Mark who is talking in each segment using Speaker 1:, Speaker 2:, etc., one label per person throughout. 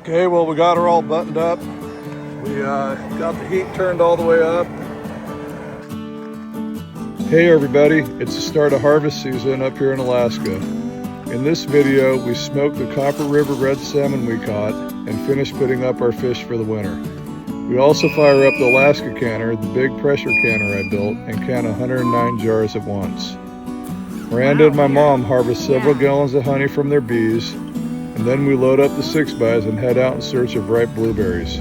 Speaker 1: Okay, well, we got her all buttoned up. We got the heat turned all the way up. Hey everybody, it's the start of harvest season up here in Alaska. In this video, we smoked the Copper River red salmon we caught and finished putting up our fish for the winter. We also fire up the ALASKANNER, the big pressure canner I built, and can 109 jars at once. Miranda and my mom harvest several gallons of honey from their bees, and then we load up the 6x and head out in search of ripe blueberries.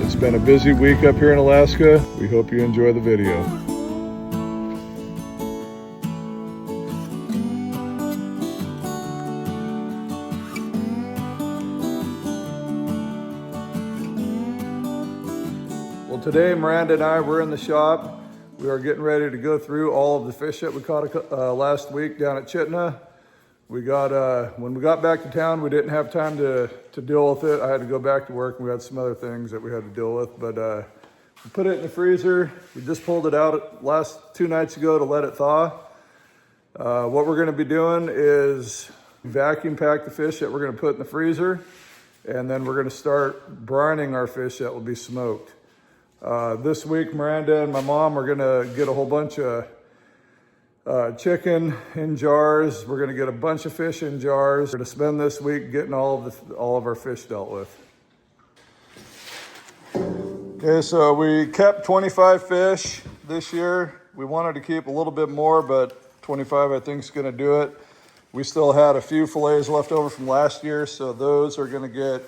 Speaker 1: It's been a busy week up here in Alaska. We hope you enjoy the video. Well, today Miranda and I were in the shop. We are getting ready to go through all of the fish that we caught last week down at Chitna. When we got back to town, we didn't have time to deal with it. I had to go back to work and we had some other things that we had to deal with, but we put it in the freezer. We just pulled it out last 2 nights ago to let it thaw. What we're gonna be doing is vacuum pack the fish that we're gonna put in the freezer, and then we're gonna start brining our fish that will be smoked. This week, Miranda and my mom are gonna get a whole bunch of chicken in jars. We're gonna get a bunch of fish in jars. We're gonna spend this week getting all of our fish dealt with. Okay, so we kept 25 fish this year. We wanted to keep a little bit more, but 25 I think is gonna do it. We still had a few fillets left over from last year, so those are gonna get,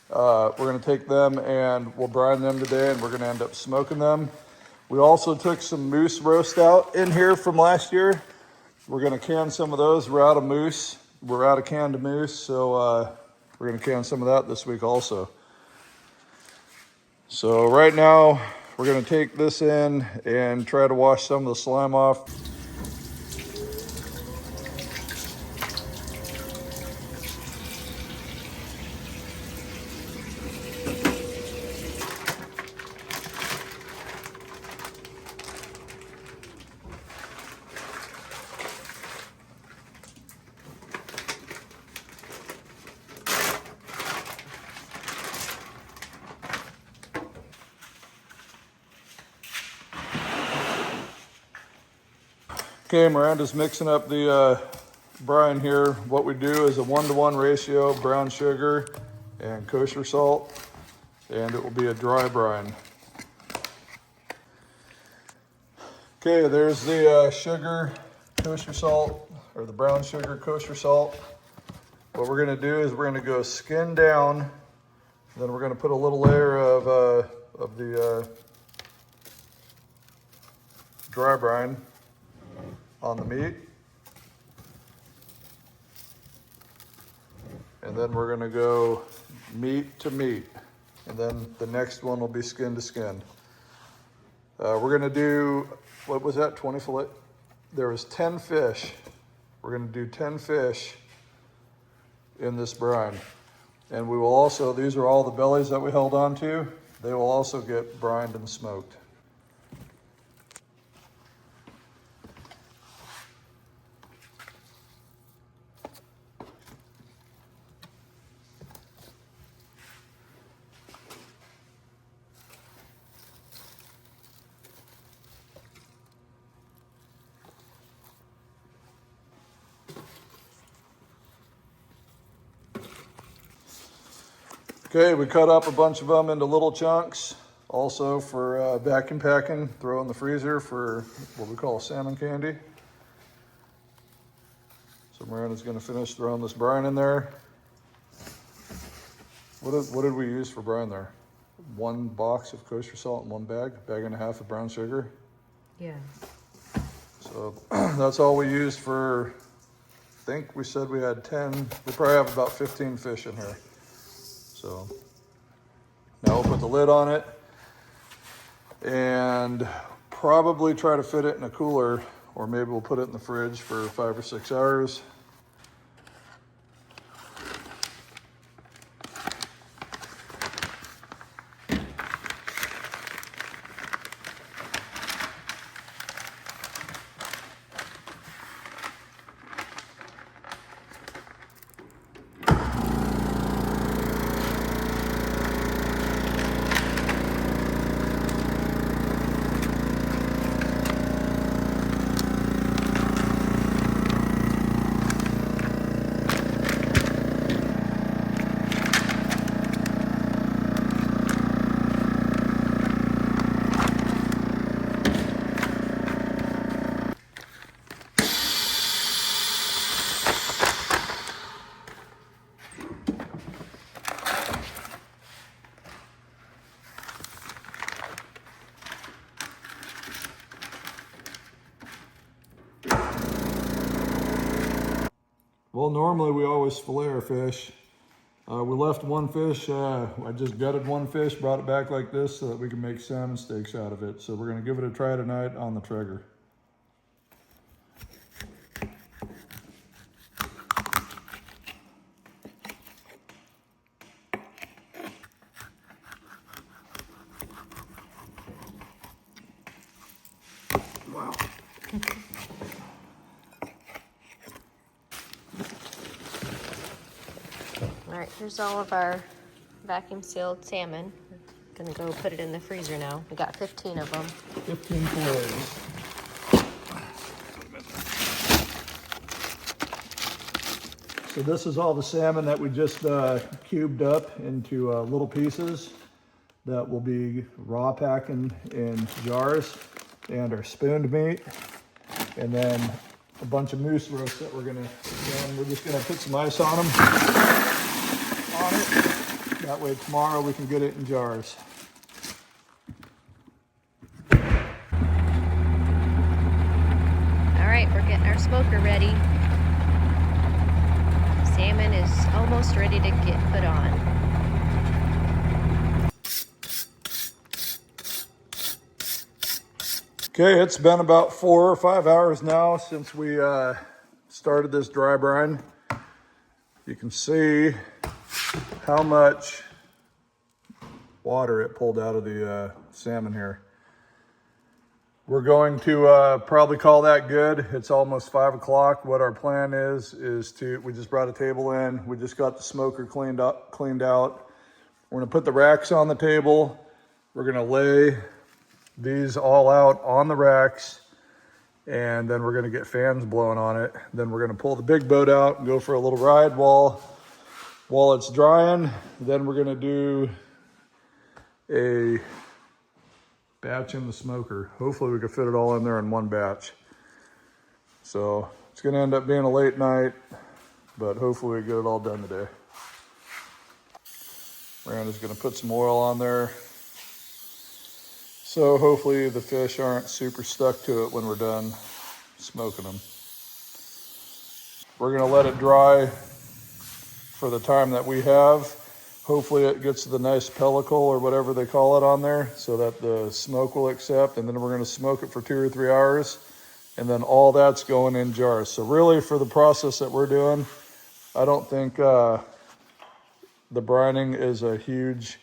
Speaker 1: we're gonna take them and we'll brine them today, and we're gonna end up smoking them. We also took some moose roast out in here from last year. We're gonna can some of those. We're out of moose. We're out of canned moose, so we're gonna can some of that this week also. So right now, we're gonna take this in and try to wash some of the slime off. Okay, Miranda's mixing up the brine here. What we do is a 1-to-1 ratio, brown sugar and kosher salt, and it will be a dry brine. Okay, there's the sugar, kosher salt, or the brown sugar, kosher salt. What we're gonna do is we're gonna go skin down, then we're gonna put a little layer of the dry brine on the meat, and then we're gonna go meat to meat, and then the next one will be skin to skin. We're gonna do, what was that, 20 fillet? There was 10 fish. We're gonna do 10 fish in this brine. And we will also, these are all the bellies that we held on to. They will also get brined and smoked. Okay, we cut up a bunch of them into little chunks, also for vacuum packing, throw in the freezer for what we call salmon candy. So Miranda's gonna finish throwing this brine in there. What did we use for brine there? 1 box of kosher salt and 1 bag and a half of brown sugar?
Speaker 2: Yeah.
Speaker 1: So that's all we used for, I think we said we had 10, we probably have about 15 fish in here. So now we'll put the lid on it and probably try to fit it in a cooler, or maybe we'll put it in the fridge for 5 or 6 hours. normally we always fillet our fish. We left one fish, I just gutted one fish, brought it back like this so that we can make salmon steaks out of it. So we're gonna give it a try tonight on the Traeger. Wow.
Speaker 2: All right, here's all of our vacuum sealed salmon. We're gonna go put it in the freezer now. We got 15 of them.
Speaker 1: 15 fillets. So this is all the salmon that we just cubed up into little pieces that will be raw packing in jars, and our spooned meat, and then a bunch of moose roast that we're just gonna put some ice on them. That way tomorrow we can get it in jars.
Speaker 2: All right, we're getting our smoker ready. Salmon is almost ready to get put on.
Speaker 1: Okay, it's been about 4 or 5 hours now since we started this dry brine. You can see how much water it pulled out of the salmon here. We're going to probably call that good. It's almost 5 o'clock. What our plan is we just brought a table in. We just got the smoker cleaned out. We're gonna put the racks on the table. We're gonna lay these all out on the racks, and then we're gonna get fans blowing on it. Then we're gonna pull the big boat out and go for a little ride while it's drying. Then we're gonna do a batch in the smoker. Hopefully we can fit it all in there in one batch. So it's gonna end up being a late night, but hopefully we get it all done today. Miranda's gonna put some oil on there, so hopefully the fish aren't super stuck to it when we're done smoking them. We're gonna let it dry for the time that we have. Hopefully it gets the nice pellicle or whatever they call it on there so that the smoke will accept, and then we're gonna smoke it for 2 or 3 hours, and then all that's going in jars. So really for the process that we're doing, I don't think the brining is a huge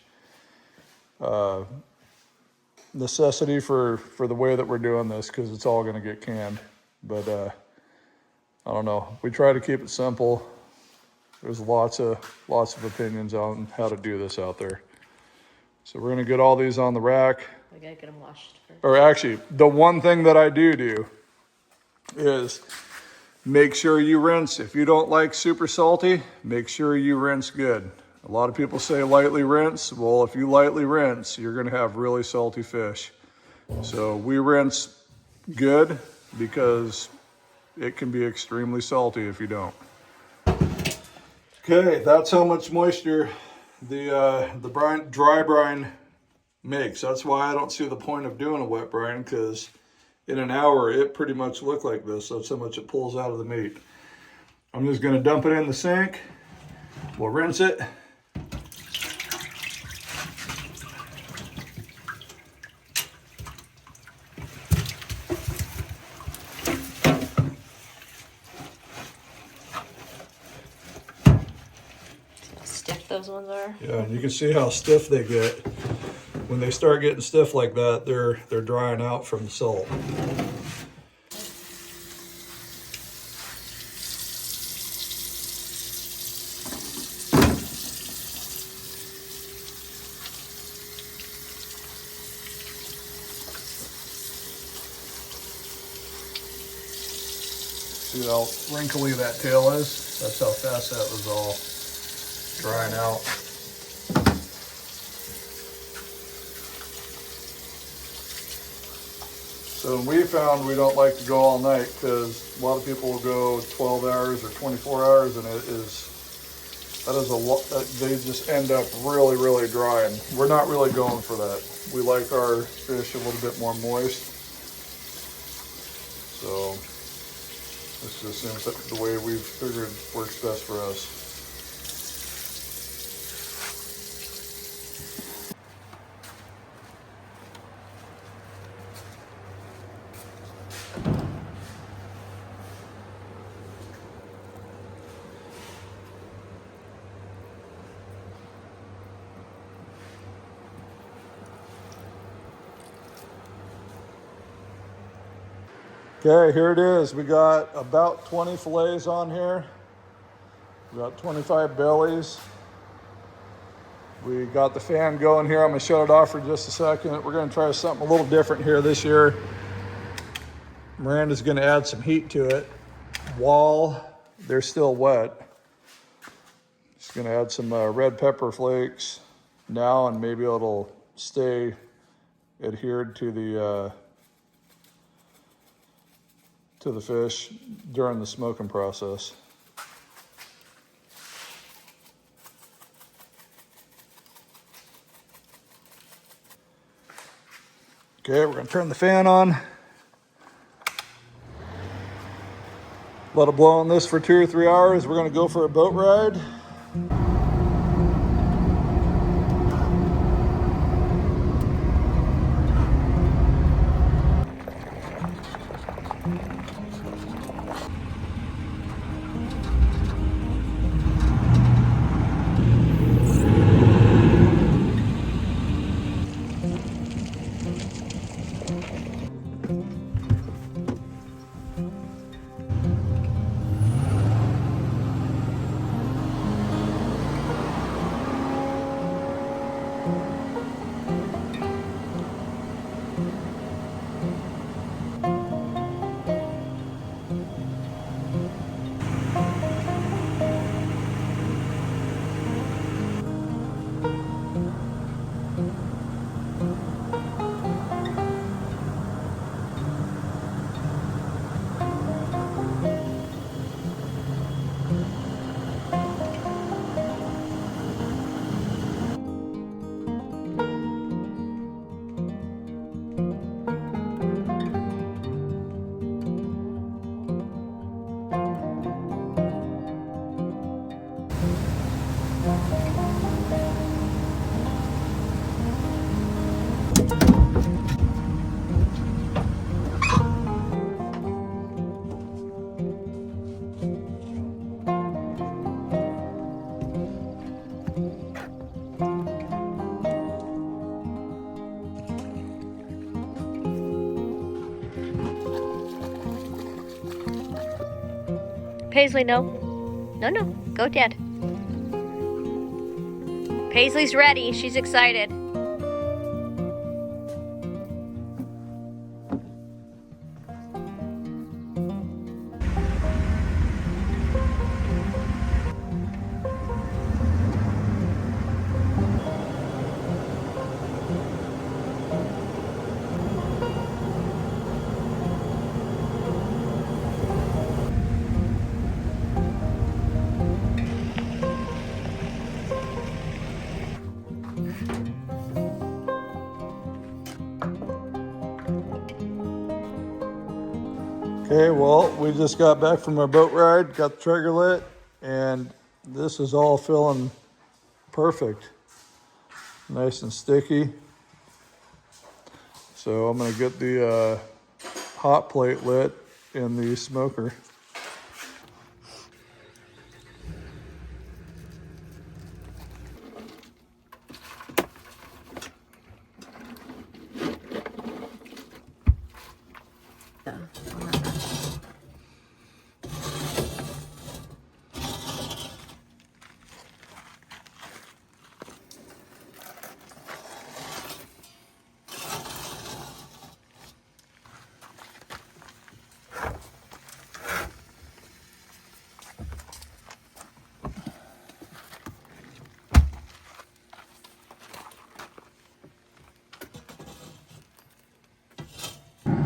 Speaker 1: necessity for the way that we're doing this, because it's all gonna get canned. But I don't know, we try to keep it simple. There's lots of opinions on how to do this out there. So we're gonna get all these on the rack.
Speaker 2: We gotta get them washed first.
Speaker 1: Or actually, the one thing that I do is make sure you rinse. If you don't like super salty, make sure you rinse good. A lot of people say lightly rinse. Well, if you lightly rinse, you're gonna have really salty fish. So we rinse good because it can be extremely salty if you don't. Okay, that's how much moisture the dry brine makes. That's why I don't see the point of doing a wet brine, because in an hour it pretty much looked like this. That's how much it pulls out of the meat. I'm just gonna dump it in the sink. We'll rinse it.
Speaker 2: Those ones are.
Speaker 1: Yeah, you can see how stiff they get. When they start getting stiff like that, they're drying out from the salt. See how wrinkly that tail is? That's how fast that was all drying out. So we found we don't like to go all night, because a lot of people will go 12 hours or 24 hours, and that is a lot. They just end up really, really dry, and we're not really going for that. We like our fish a little bit more moist. So This just seems that the way we've figured works best for us. Okay, here it is. We got about 20 fillets on here. We got 25 bellies. We got the fan going here. I'm gonna shut it off for just a second. We're gonna try something a little different here this year. Miranda's gonna add some heat to it while they're still wet. Just gonna add some red pepper flakes now, and maybe it'll stay adhered to the fish during the smoking process. Okay, we're gonna turn the fan on. Let it blow on this for 2 or 3 hours. We're gonna go for a boat ride.
Speaker 2: Paisley, no. No, no. Go, Dad. Paisley's ready. She's excited.
Speaker 1: Okay, well, we just got back from our boat ride, got the trigger lit, and this is all feeling perfect. Nice and sticky. So I'm gonna get the hot plate lit in the smoker.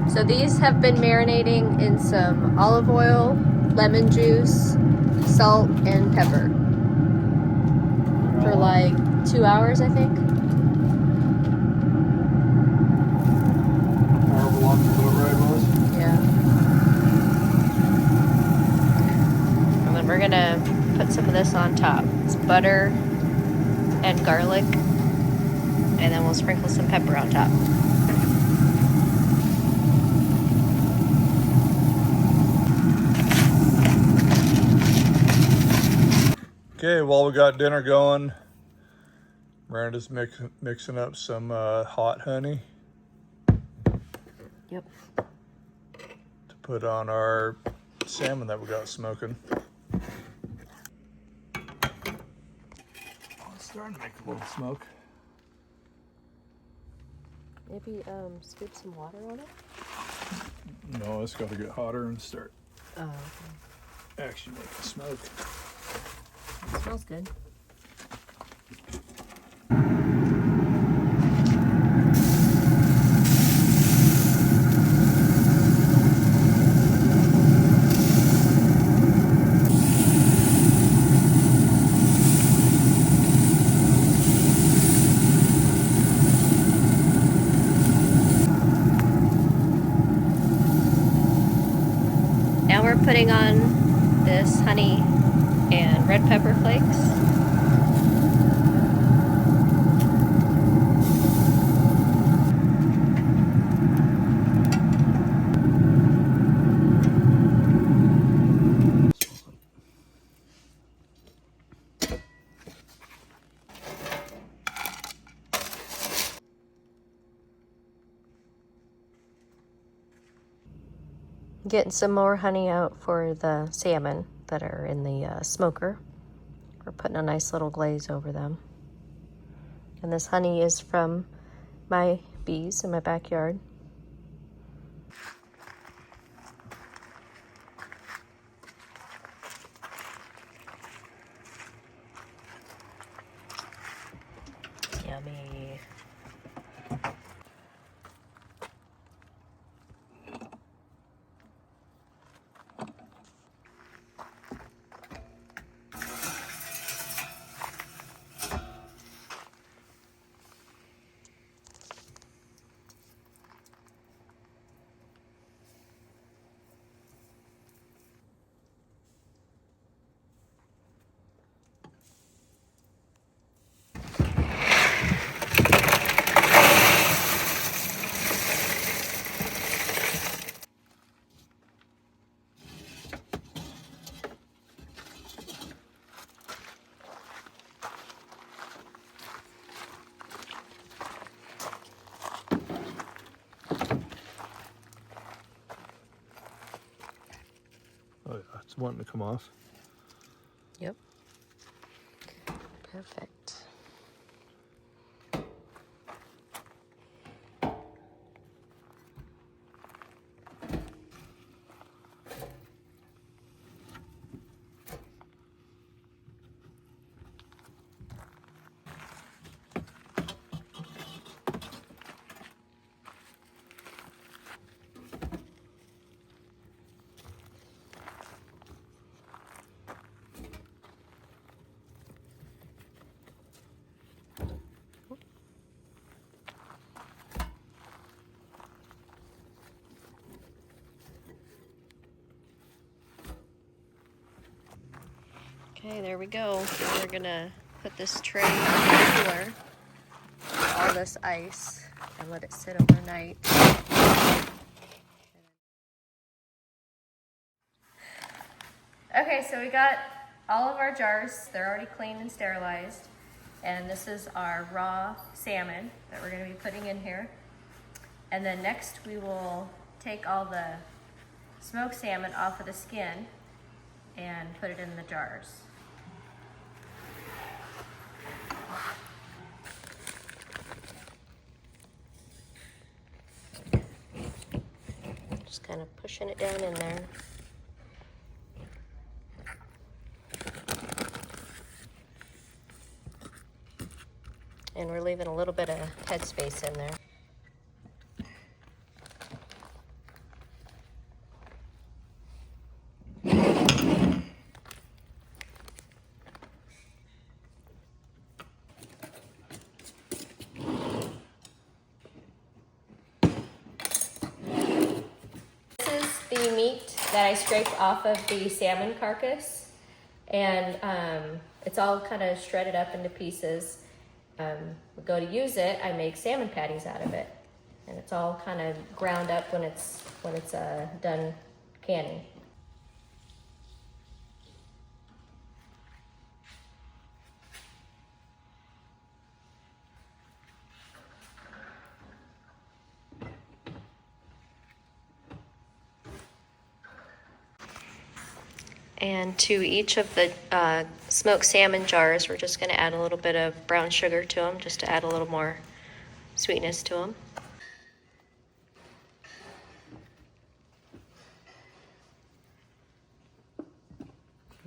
Speaker 2: So these have been marinating in some olive oil, lemon juice, salt, and pepper for like 2 hours, I think.
Speaker 1: However long the boat ride was.
Speaker 2: Yeah. butter and garlic, and then we'll sprinkle some pepper on top.
Speaker 1: Okay, while we got dinner going, Miranda's mixing up some hot honey
Speaker 2: Yep.
Speaker 1: to put on our salmon that we got smoking. It's starting to make a little smoke.
Speaker 2: Maybe scoop some water on it?
Speaker 1: No, it's got to get hotter and start
Speaker 2: Oh, okay.
Speaker 1: actually making smoke.
Speaker 2: It smells good. Now we're putting on this honey and red pepper flakes. Getting some more honey out for the salmon that are in the smoker. We're putting a nice little glaze over them. And this honey is from my bees in my backyard. Yummy.
Speaker 1: Oh yeah, it's wanting to come off.
Speaker 2: Yep. Perfect. Okay, there we go. We're gonna put this tray on the cooler, all this ice, and let it sit overnight. Okay, so we got all of our jars. They're already cleaned and sterilized. And this is our raw salmon that we're gonna be putting in here. And then next we will take all the smoked salmon off of the skin and put it in the jars. Just kind of pushing it down in there. And we're leaving a little bit of headspace in there. This is the meat that I scraped off of the salmon carcass. And it's all kind of shredded up into pieces. We go to use it, I make salmon patties out of it. And it's all kind of ground up when it's done canning. And to each of the smoked salmon jars, we're just going to add a little bit of brown sugar to them, just to add a little more sweetness to them.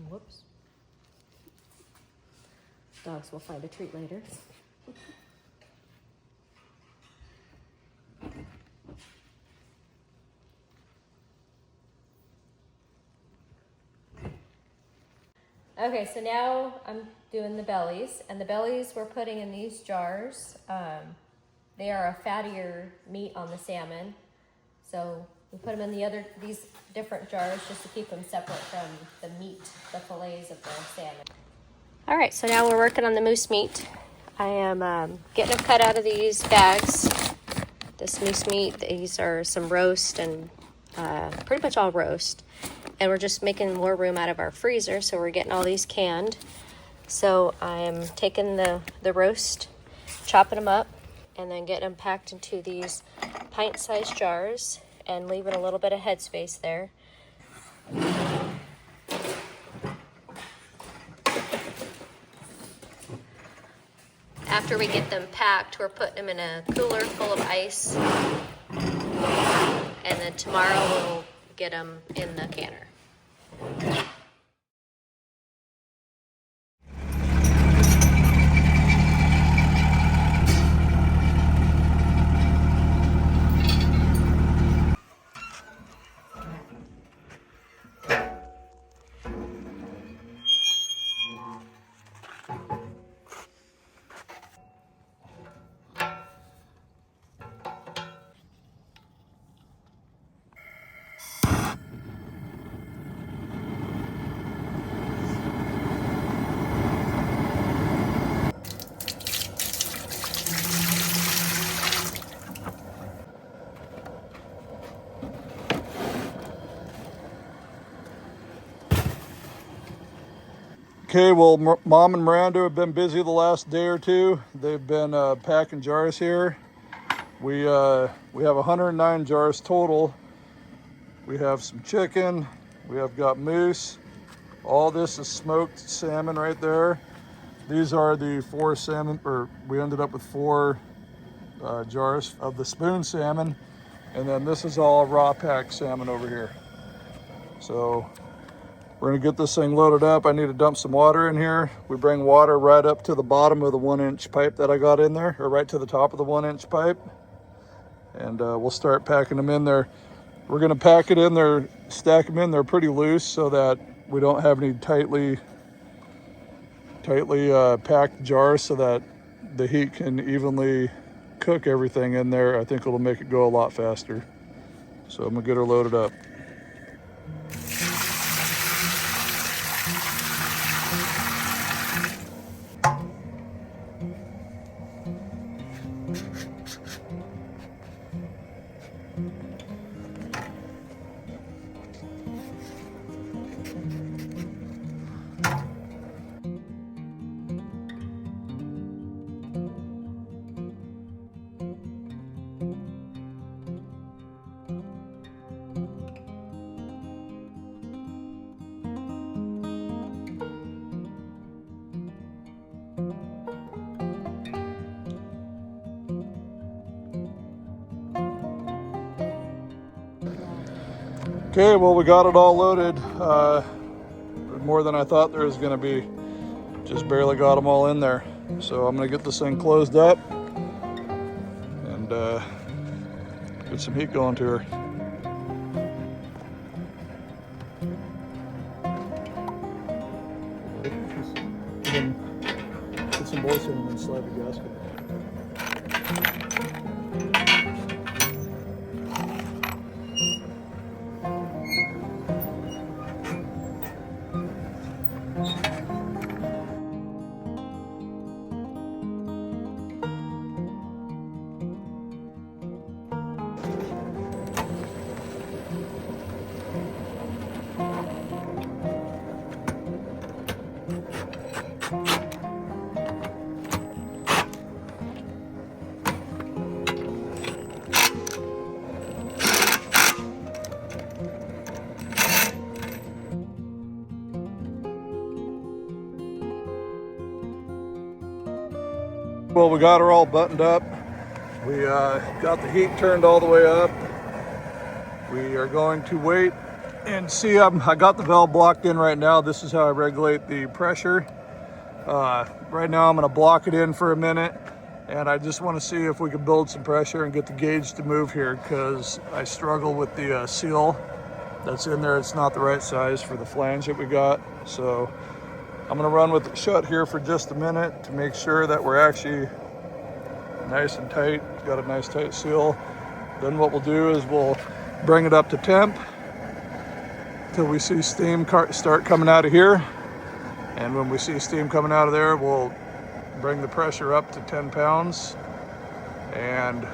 Speaker 2: Whoops. Dogs will find a treat later. Okay, so now I'm doing the bellies, and the bellies we're putting in these jars. They are a fattier meat on the salmon, so we put them in these different jars just to keep them separate from the meat, the fillets of the salmon. All right, so now we're working on the moose meat. I am getting them cut out of these bags. This moose meat, these are some roast and pretty much all roast. And we're just making more room out of our freezer, so we're getting all these canned. So I'm taking the roast, chopping them up, and then getting them packed into these pint-sized jars and leaving a little bit of headspace there. After we get them packed, we're putting them in a cooler full of ice. And then tomorrow we'll get them in the canner.
Speaker 1: Okay, well, Mom and Miranda have been busy the last day or two. They've been packing jars here. We have 109 jars total. We have some chicken. We have got moose. All this is smoked salmon right there. These are the 4 salmon, or we ended up with 4 jars of the spoon salmon. And then this is all raw packed salmon over here. So we're gonna get this thing loaded up. I need to dump some water in here. We bring water right up to the bottom of the 1-inch pipe that I got in there, or right to the top of the 1-inch pipe. And we'll start packing them in there. We're gonna pack it in there, stack them in there pretty loose so that we don't have any tightly packed jars, so that the heat can evenly cook everything in there. I think it'll make it go a lot faster. So I'm gonna get her loaded up. Okay, well, we got it all loaded. More than I thought there was gonna be. Just barely got them all in there. So I'm gonna get this thing closed up and get some heat going to her. Put some moisture in and then slide the gasket. Well, we got her all buttoned up. We got the heat turned all the way up. We are going to wait and see. I got the valve blocked in right now. This is how I regulate the pressure. Right now I'm going to block it in for a minute, and I just want to see if we can build some pressure and get the gauge to move here, because I struggle with the seal that's in there. It's not the right size for the flange that we got. So I'm going to run with it shut here for just a minute to make sure that we're actually nice and tight. Got a nice tight seal. Then what we'll do is we'll bring it up to temp till we see steam start coming out of here. And when we see steam coming out of there, we'll bring the pressure up to 10 pounds. And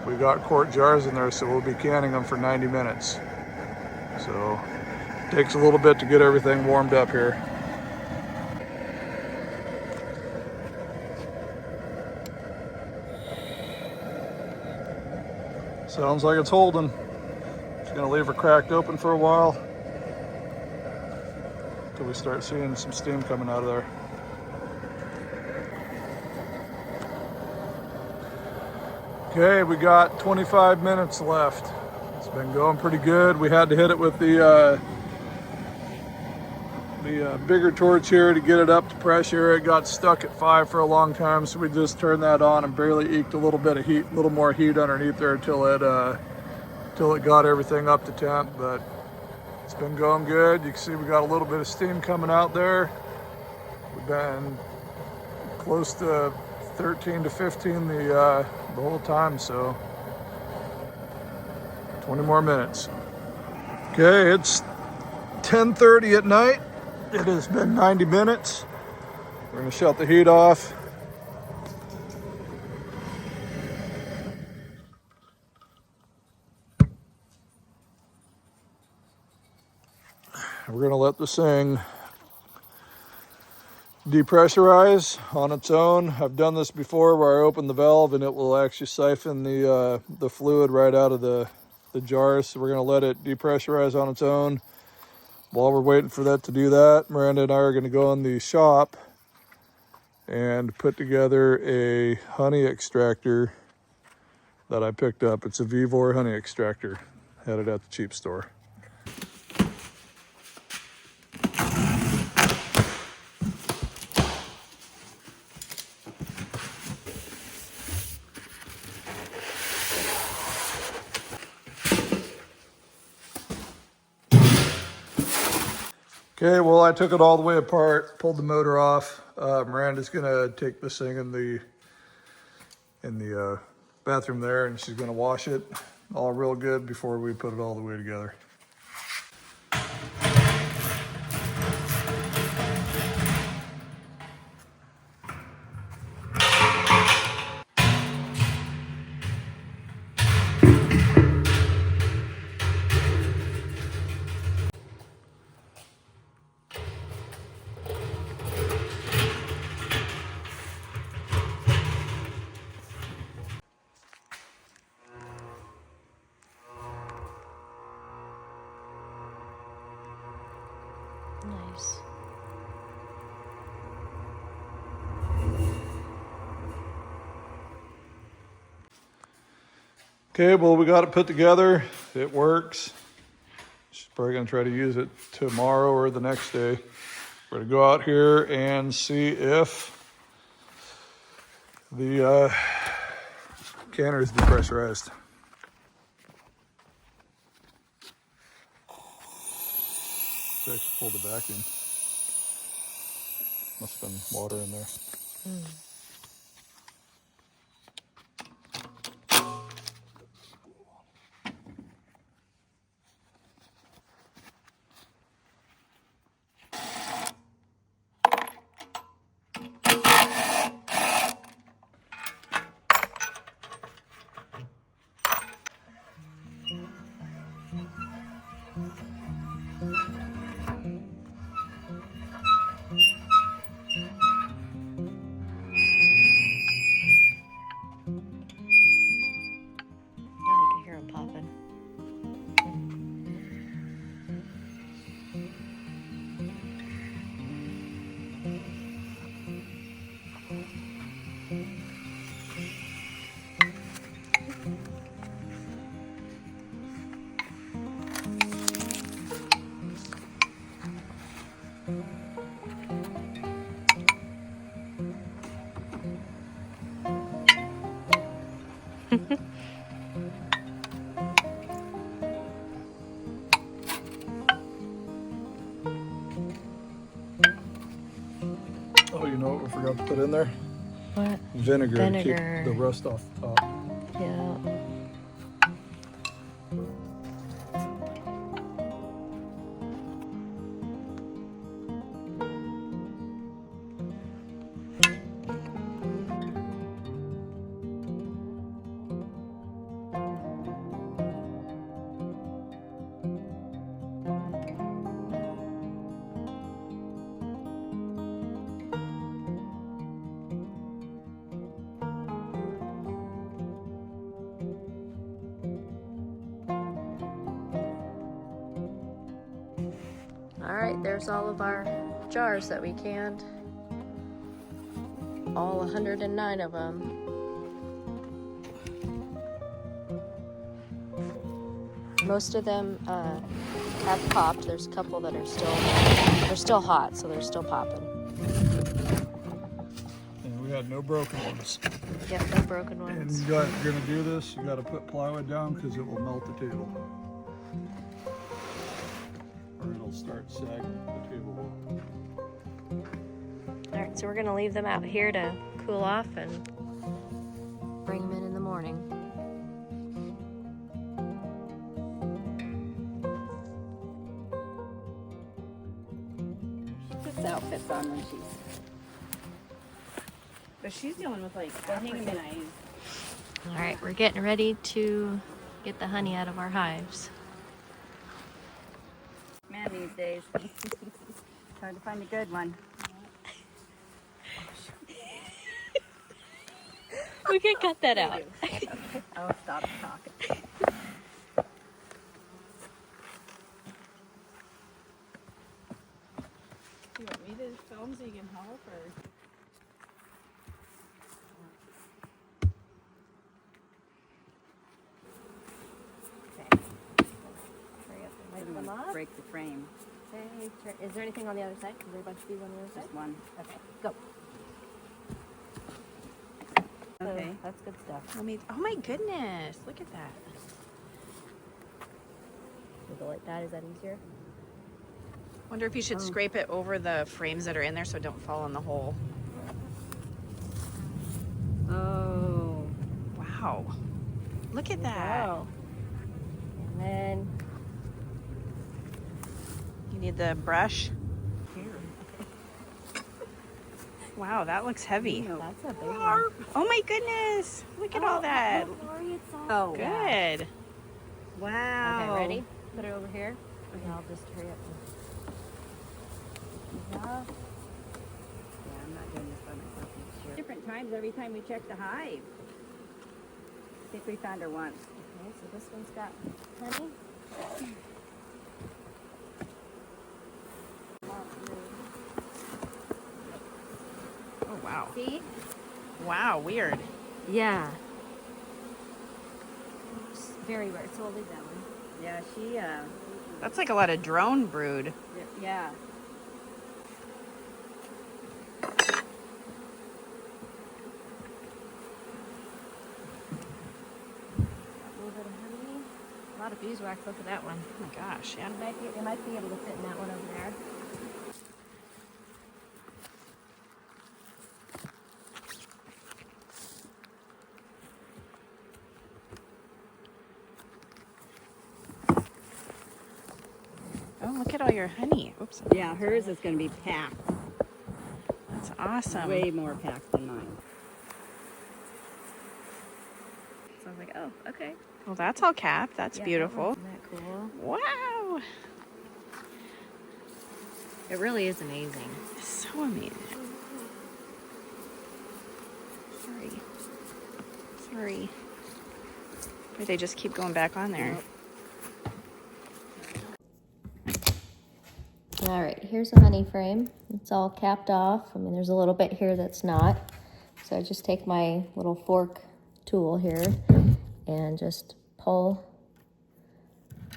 Speaker 1: we got quart jars in there, so we'll be canning them for 90 minutes. So it takes a little bit to get everything warmed up here. Sounds like it's holding. Just gonna leave her cracked open for a while until we start seeing some steam coming out of there. Okay, we got 25 minutes left. It's been going pretty good. We had to hit it with the bigger torch here to get it up to pressure. It got stuck at 5 for a long time, so we just turned that on and barely eked a little bit of heat, a little more heat underneath there till it got everything up to temp. But it's been going good. You can see we got a little bit of steam coming out there. We've been close to 13 to 15 the whole time, so 20 more minutes. Okay, it's 10:30 at night. It has been 90 minutes. We're gonna shut the heat off. We're gonna let this thing depressurize on its own. I've done this before where I open the valve and it will actually siphon the fluid right out of the jar. So we're gonna let it depressurize on its own. While we're waiting for that to do that, Miranda and I are gonna go in the shop and put together a honey extractor that I picked up. It's a Vivor honey extractor. Had it at the cheap store. Okay, well, I took it all the way apart, pulled the motor off. Miranda's gonna take this thing in the bathroom there, and she's gonna wash it all real good before we put it all the way together.
Speaker 2: Nice.
Speaker 1: Okay, well, we got it put together. It works. She's probably gonna try to use it tomorrow or the next day. We're gonna go out here and see if the canner is depressurized. She actually pulled the vacuum. Must have been water in there.
Speaker 2: Now you can hear them popping.
Speaker 1: Oh, you know what we forgot to put in there?
Speaker 2: What?
Speaker 1: Vinegar, to
Speaker 2: Vinegar.
Speaker 1: keep the rust off the top.
Speaker 2: Yeah. All right, there's all of our jars that we canned. All 109 of them. Most of them have popped. There's a couple that are still hot, so they're still popping.
Speaker 1: And we had no broken ones.
Speaker 2: Yep, no broken
Speaker 1: And
Speaker 2: ones.
Speaker 1: you're gonna do this, you gotta put plywood down because it will melt the table. Or it'll start sagging the table.
Speaker 2: All right, so we're gonna leave them out here to cool off and bring them in the morning.
Speaker 3: She puts outfits on when but she's dealing with like African eyes.
Speaker 2: All right, we're getting ready to get the honey out of our hives.
Speaker 3: Man, these days. It's hard to find a good one.
Speaker 2: We can cut that out.
Speaker 3: I'll stop talking.
Speaker 4: You want me to film so you can help, or?
Speaker 3: Break the frame.
Speaker 2: Okay, is there anything on the other side? Is there a bunch of these on the other side?
Speaker 3: Just one.
Speaker 2: Okay, go.
Speaker 3: Okay.
Speaker 2: So that's good stuff.
Speaker 4: Oh my goodness, look at that.
Speaker 2: You go like that, is that easier?
Speaker 4: Wonder if you should scrape it over the frames that are in there so it don't fall in the hole.
Speaker 3: Oh.
Speaker 4: Wow. Look at that.
Speaker 2: Wow. And then
Speaker 4: You need the brush.
Speaker 3: Here.
Speaker 4: Wow, that looks heavy.
Speaker 2: that's a big one.
Speaker 4: Oh my goodness. Look at all that.
Speaker 3: Oh.
Speaker 4: Good.
Speaker 3: Wow.
Speaker 2: Okay, ready? Put it over here. And I'll just hurry up.
Speaker 3: Yeah, I'm not doing this by myself next year. Different times every time we check the hive. I think we found her once.
Speaker 2: Okay, so this one's got honey.
Speaker 4: Oh wow.
Speaker 2: See?
Speaker 4: Wow, weird.
Speaker 2: Yeah. It's very weird. So we'll leave that one.
Speaker 3: Yeah, she,
Speaker 4: That's like a lot of drone brood.
Speaker 3: yeah.
Speaker 2: A little bit of honey. A lot of beeswax. Look at that one.
Speaker 4: Oh my gosh, yeah.
Speaker 2: It might be able to fit in that one over there.
Speaker 4: Oh, look at all your honey. Oops.
Speaker 3: Yeah, hers is going to be packed.
Speaker 4: That's awesome.
Speaker 3: Way more packed than mine.
Speaker 2: So I was like, oh, okay.
Speaker 4: Well, that's all capped. That's
Speaker 2: Yeah,
Speaker 4: beautiful.
Speaker 2: Isn't that cool?
Speaker 4: Wow.
Speaker 2: It really is amazing.
Speaker 4: So amazing. Sorry. Or they just keep going back on there.
Speaker 2: All right, here's a honey frame. It's all capped off. I mean, there's a little bit here that's not. So I just take my little fork tool here and just pull.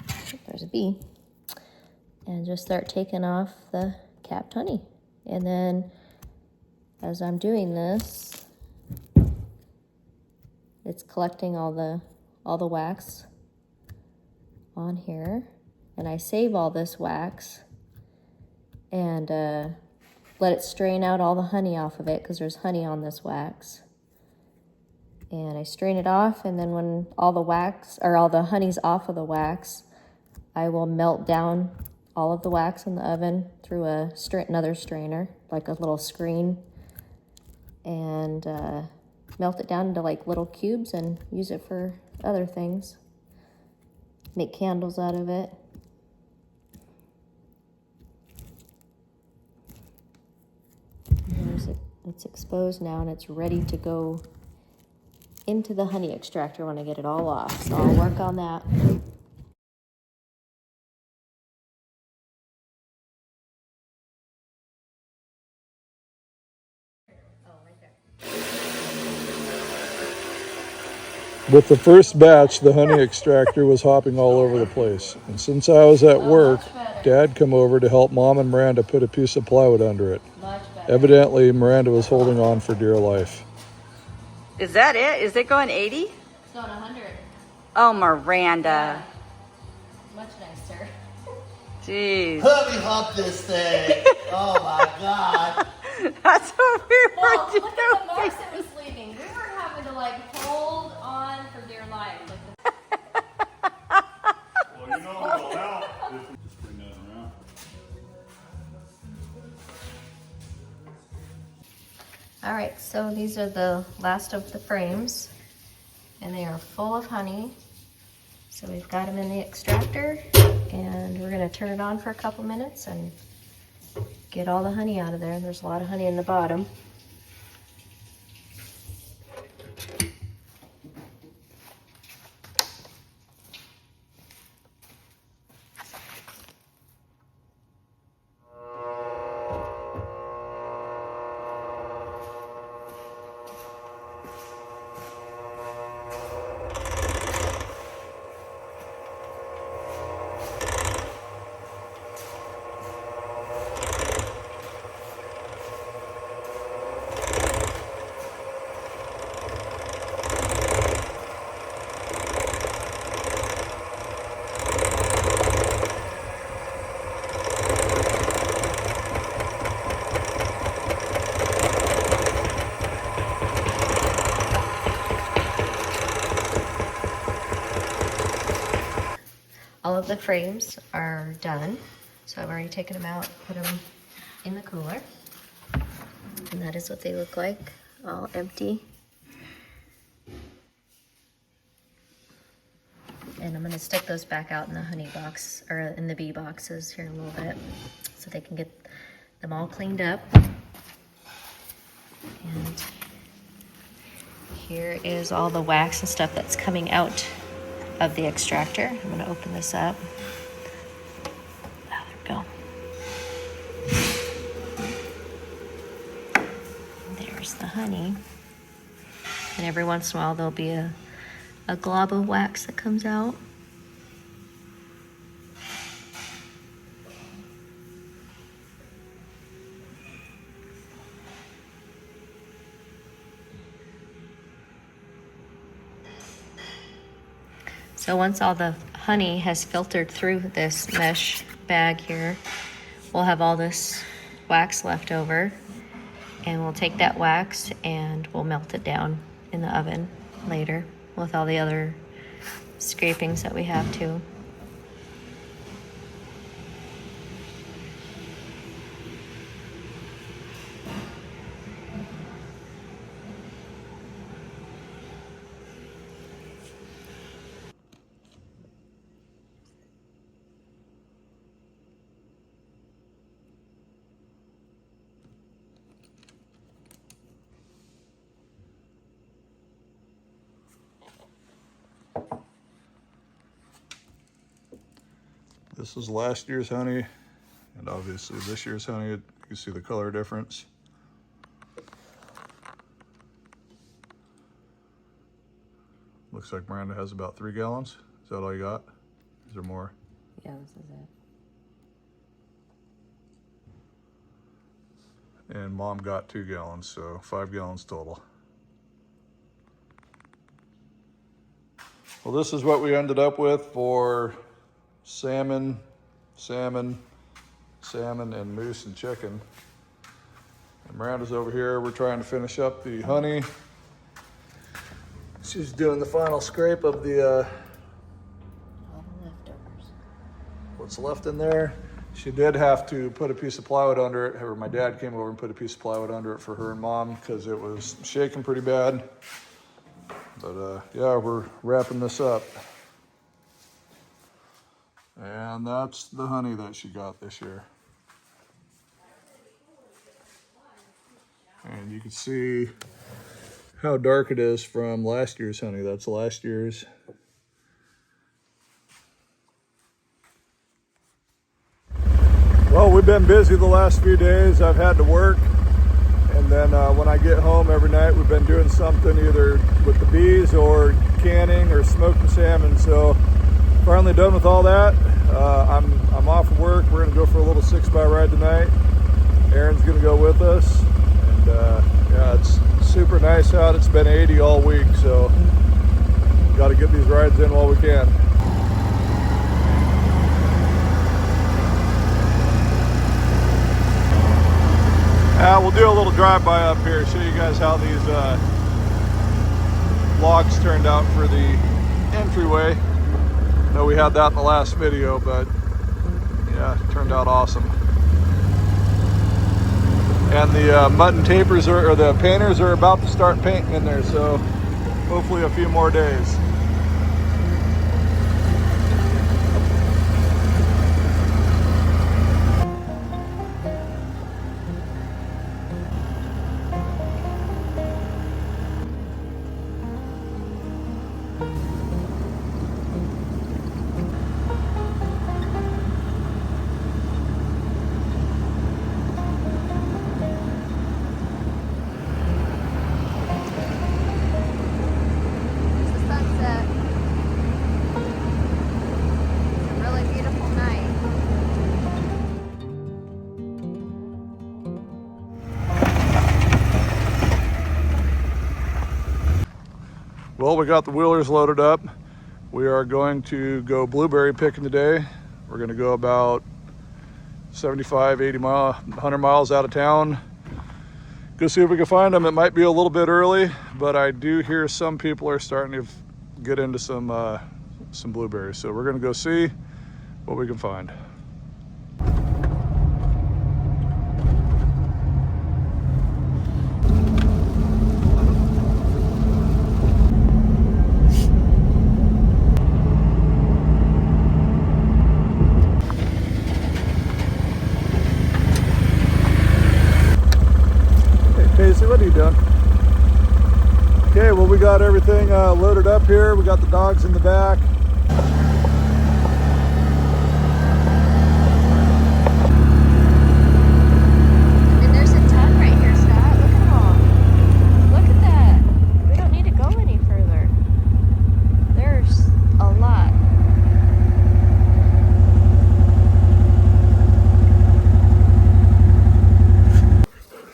Speaker 2: Oh, there's a bee. And just start taking off the capped honey. And then as I'm doing this, it's collecting all the wax on here. And I save all this wax and let it strain out all the honey off of it because there's honey on this wax. And I strain it off, and then when all the wax or all the honey's off of the wax, I will melt down all of the wax in the oven through another strainer, like a little screen, and melt it down into like little cubes and use it for other things. Make candles out of it. It's exposed now, and it's ready to go into the honey extractor when I get it all off. So I'll work on that.
Speaker 1: With the first batch, the honey extractor was hopping all over the place. And since I was at work, Dad come over to help Mom and Miranda put a piece of plywood under it. Evidently, Miranda was holding on for dear life.
Speaker 3: Is that it? Is it going 80?
Speaker 2: It's going 100.
Speaker 3: Oh, Miranda.
Speaker 2: Much nicer.
Speaker 3: Jeez.
Speaker 5: Let me hump this thing. Oh my God.
Speaker 3: That's what we were
Speaker 2: Well,
Speaker 3: doing.
Speaker 2: look at the marks it was leaving. We were having to like hold on for dear life.
Speaker 6: Well, you know it'll help if we just bring that around.
Speaker 2: All right, so these are the last of the frames, and they are full of honey. So we've got them in the extractor, and we're gonna turn it on for a couple minutes and get all the honey out of there. There's a lot of honey in the bottom. All of the frames are done. So I've already taken them out, put them in the cooler. And that is what they look like, all empty. And I'm gonna stick those back out in the honey box, or in the bee boxes here in a little bit, so they can get them all cleaned up. And here is all the wax and stuff that's coming out of the extractor. I'm gonna open this up. Ah, there we go. There's the honey. And every once in a while there'll be a glob of wax that comes out. So once all the honey has filtered through this mesh bag here, we'll have all this wax left over, and we'll take that wax and we'll melt it down in the oven later with all the other scrapings that we have too.
Speaker 1: This is last year's honey, and obviously this year's honey. You can see the color difference. Looks like Miranda has about 3 gallons. Is that all you got? Is there more?
Speaker 2: Yeah, this is it.
Speaker 1: And Mom got 2 gallons, so 5 gallons total. Well, this is what we ended up with for salmon, salmon, salmon, and moose and chicken. And Miranda's over here. We're trying to finish up the honey. She's doing the final scrape of the
Speaker 2: All the leftovers.
Speaker 1: what's left in there. She did have to put a piece of plywood under it. My dad came over and put a piece of plywood under it for her and Mom because it was shaking pretty bad. But yeah, we're wrapping this up. And that's the honey that she got this year. And you can see how dark it is from last year's honey. That's last year's. Well, we've been busy the last few days. I've had to work. And then when I get home every night, we've been doing something either with the bees or canning or smoking salmon. So finally done with all that. I'm off of work. We're gonna go for a little 6x ride tonight. Aaron's gonna go with us. And yeah, it's super nice out. It's been 80 all week. So got to get these rides in while we can. We'll do a little drive-by up here, show you guys how these logs turned out for the entryway. I know we had that in the last video, but yeah, it turned out awesome. And the mutton tapers or the painters are about to start painting in there, so hopefully a few more days. Well, we got the wheelers loaded up. We are going to go blueberry picking today. We're going to go about 75, 80 miles, 100 miles out of town. Go see if we can find them. It might be a little bit early, but I do hear some people are starting to get into some blueberries. So we're going to go see what we can find. Casey, what are you doing? Okay, well, we got everything loaded up here. We got the dogs in the back.
Speaker 2: And there's a ton right here, Scott. Look at them all. Look at that. We don't need to go any further. There's a lot.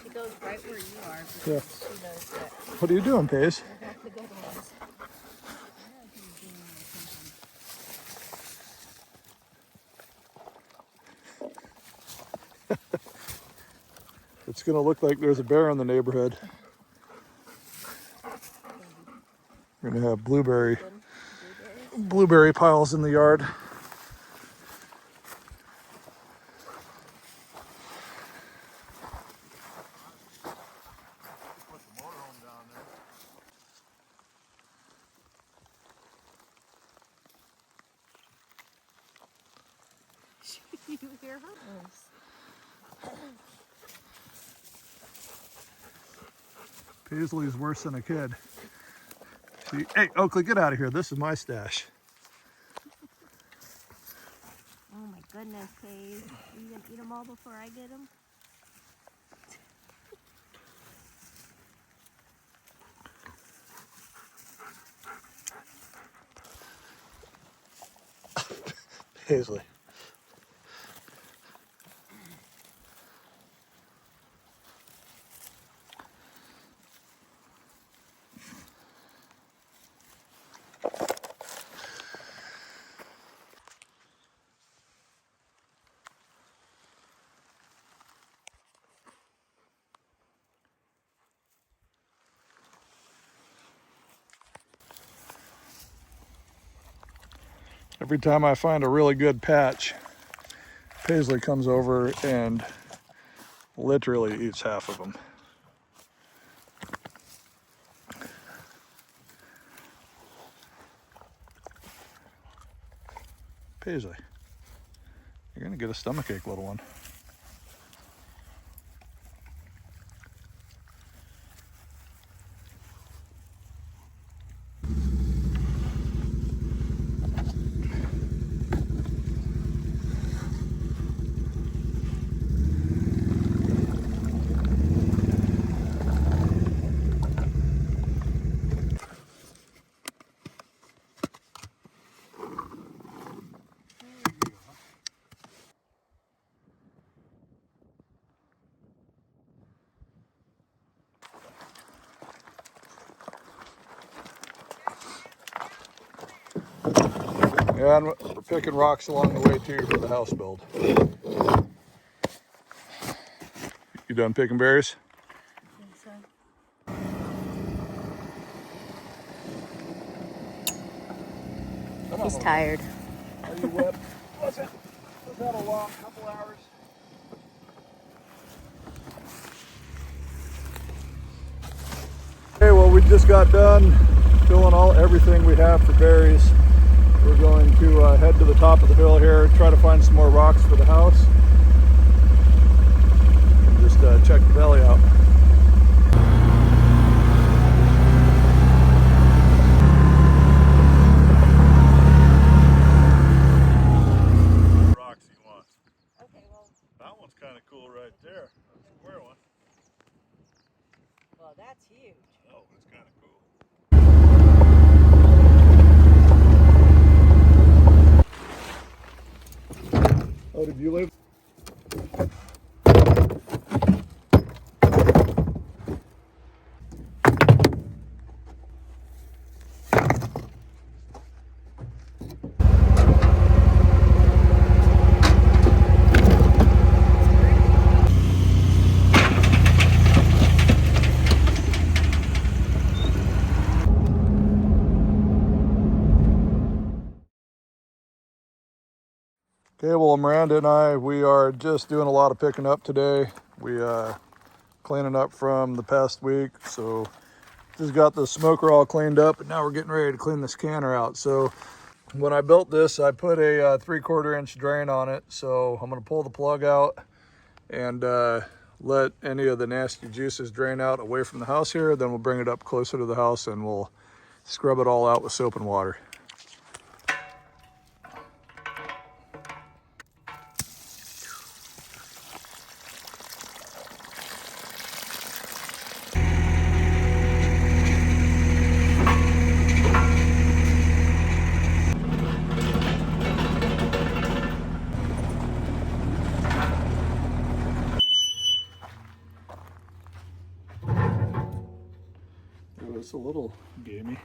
Speaker 2: She goes right where you are because
Speaker 1: Yeah.
Speaker 2: she knows that
Speaker 1: What are you doing, Pace?
Speaker 2: we have the good ones.
Speaker 1: It's gonna look like there's a bear in the neighborhood. We're gonna have blueberry piles in the yard.
Speaker 2: You hear her?
Speaker 1: Paisley's worse than a kid. Hey, Oakley, get out of here. This is my stash.
Speaker 2: Oh my goodness, Paige. Are you gonna eat them all before I get them?
Speaker 1: Paisley. Every time I find a really good patch, Paisley comes over and literally eats half of them. Paisley, you're gonna get a stomachache, little one. Yeah, and we're picking rocks along the way too for the house build. You done picking berries?
Speaker 2: He's tired.
Speaker 1: Are you wet? Was that a long couple hours? Okay, well, we just got done filling everything we have for berries. We're going to head to the top of the hill here, try to find some more rocks for the house, and just check the valley out.
Speaker 6: Rocks he wants.
Speaker 3: Okay, well,
Speaker 6: That one's kind of cool right there. That's a square one.
Speaker 3: that's huge.
Speaker 6: Oh, it's kind of cool.
Speaker 1: Oh, did you leave? Okay, well, Miranda and we are just doing a lot of picking up today. We cleaning up from the past week, so just got the smoker all cleaned up, and now we're getting ready to clean this canner out. So when I built this, I put a 3/4 inch drain on it, so I'm gonna pull the plug out and let any of the nasty juices drain out away from the house here. Then we'll bring it up closer to the house and we'll scrub it all out with soap and water. It's a little gamey.